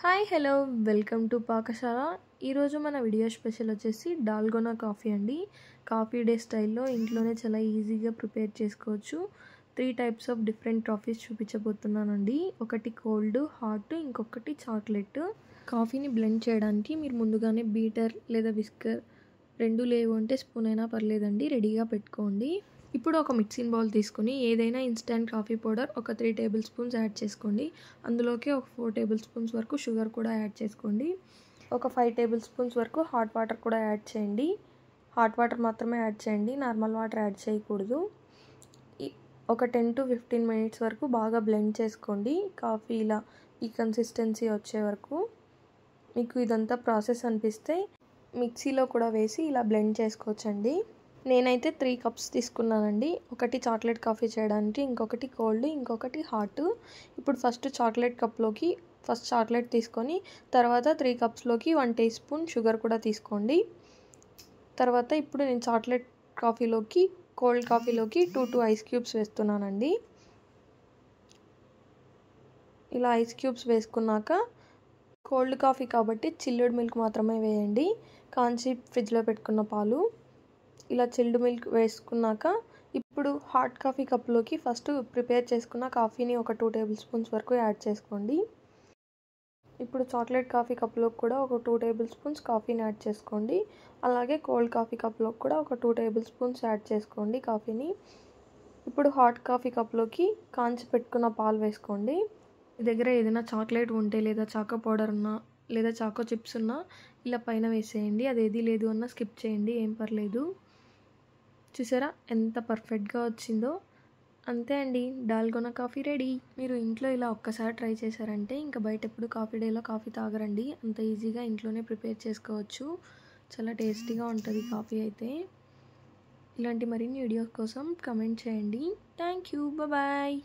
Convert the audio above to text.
Hi hello welcome to పాకశాల. ఈరోజు మన video special వచ్చేసి డాల్గోనా కాఫీ అండి. కాఫీ డే స్టైల్లో ఇంట్లోనే చాలా ఈజీగా ప్రిపేర్ చేసుకోవచ్చు. 3 టైప్స్ ఆఫ్ డిఫరెంట్ కాఫీస్ చూపించబోతున్నానండి. ఒకటి కోల్డ్, హాట్, ఇంకొకటి చాక్లెట్. కాఫీని బ్లెండ్ చేయడానికి మీరు ముందుగానే బీటర్ లేదా విస్కర్ రెండు లేవు అంటే స్పూన్ అయినా పర్లేదండి, రెడీగా పెట్టుకోండి. ఇప్పుడు ఒక మిక్సింగ్ బౌల్ తీసుకుని ఏదైనా ఇన్స్టెంట్ కాఫీ పౌడర్ ఒక 3 టేబుల్ స్పూన్స్ యాడ్ చేసుకోండి. అందులోకి ఒక 4 టేబుల్ స్పూన్స్ వరకు షుగర్ కూడా యాడ్ చేసుకోండి. ఒక 5 టేబుల్ స్పూన్స్ వరకు హాట్ వాటర్ కూడా యాడ్ చేయండి. హాట్ వాటర్ మాత్రమే యాడ్ చేయండి, నార్మల్ వాటర్ యాడ్ చేయకూడదు. ఒక 10 to 15 మినిట్స్ వరకు బాగా బ్లెండ్ చేసుకోండి. కాఫీ ఇలా ఈ కన్సిస్టెన్సీ వచ్చే వరకు. మీకు ఇదంతా ప్రాసెస్ అనిపిస్తే మిక్సీలో కూడా వేసి ఇలా బ్లెండ్ చేసుకోవచ్చండి. నేనైతే 3 కప్స్ తీసుకున్నానండి. ఒకటి చాక్లెట్ కాఫీ చేయడానికి, ఇంకొకటి కోల్డ్, ఇంకొకటి హాట్. ఇప్పుడు ఫస్ట్ చాక్లెట్ కప్లోకి చాక్లెట్ తీసుకొని తర్వాత 3 కప్స్లోకి 1 టీ స్పూన్ షుగర్ కూడా తీసుకోండి. తర్వాత ఇప్పుడు నేను చాక్లెట్ కాఫీలోకి కోల్డ్ కాఫీలోకి 2 ఐస్ క్యూబ్స్ వేస్తున్నానండి. ఇలా ఐస్ క్యూబ్స్ వేసుకున్నాక కోల్డ్ కాఫీ కాబట్టి చిల్లుడ్ మిల్క్ మాత్రమే వేయండి. కాంచి ఫ్రిడ్జ్లో పెట్టుకున్న పాలు. ఇలా చిల్డ్ మిల్క్ వేసుకున్నాక ఇప్పుడు హాట్ కాఫీ కప్లోకి ఫస్ట్ ప్రిపేర్ చేసుకున్న కాఫీని ఒక 2 టేబుల్ స్పూన్స్ వరకు యాడ్ చేసుకోండి. ఇప్పుడు చాక్లెట్ కాఫీ కప్లోకి కూడా ఒక 2 టేబుల్ స్పూన్స్ కాఫీని యాడ్ చేసుకోండి. అలాగే కోల్డ్ కాఫీ కప్లోకి కూడా ఒక 2 టేబుల్ స్పూన్స్ యాడ్ చేసుకోండి కాఫీని. ఇప్పుడు హాట్ కాఫీ కప్లోకి కాంచి పెట్టుకున్న పాలు వేసుకోండి. మీ దగ్గర ఏదైనా చాక్లెట్ ఉంటే లేదా చాకో పౌడర్ ఉన్నా లేదా చాకో చిప్స్ ఉన్నా ఇలా పైన వేసేయండి. అదేది లేదు అన్నా స్కిప్ చేయండి, ఏం పర్లేదు. చూసారా ఎంత పర్ఫెక్ట్గా వచ్చిందో. అంతే అండి, డాల్గోనా కాఫీ రెడీ. మీరు ఇంట్లో ఇలా ఒక్కసారి ట్రై చేశారంటే ఇంకా బయట ఎప్పుడు కాఫీ డేలో కాఫీ తాగరండి. అంత ఈజీగా ఇంట్లోనే ప్రిపేర్ చేసుకోవచ్చు. చాలా టేస్టీగా ఉంటుంది కాఫీ అయితే. ఇలాంటి మరిన్ని వీడియోస్ కోసం కమెంట్ చేయండి. Thank you, bye.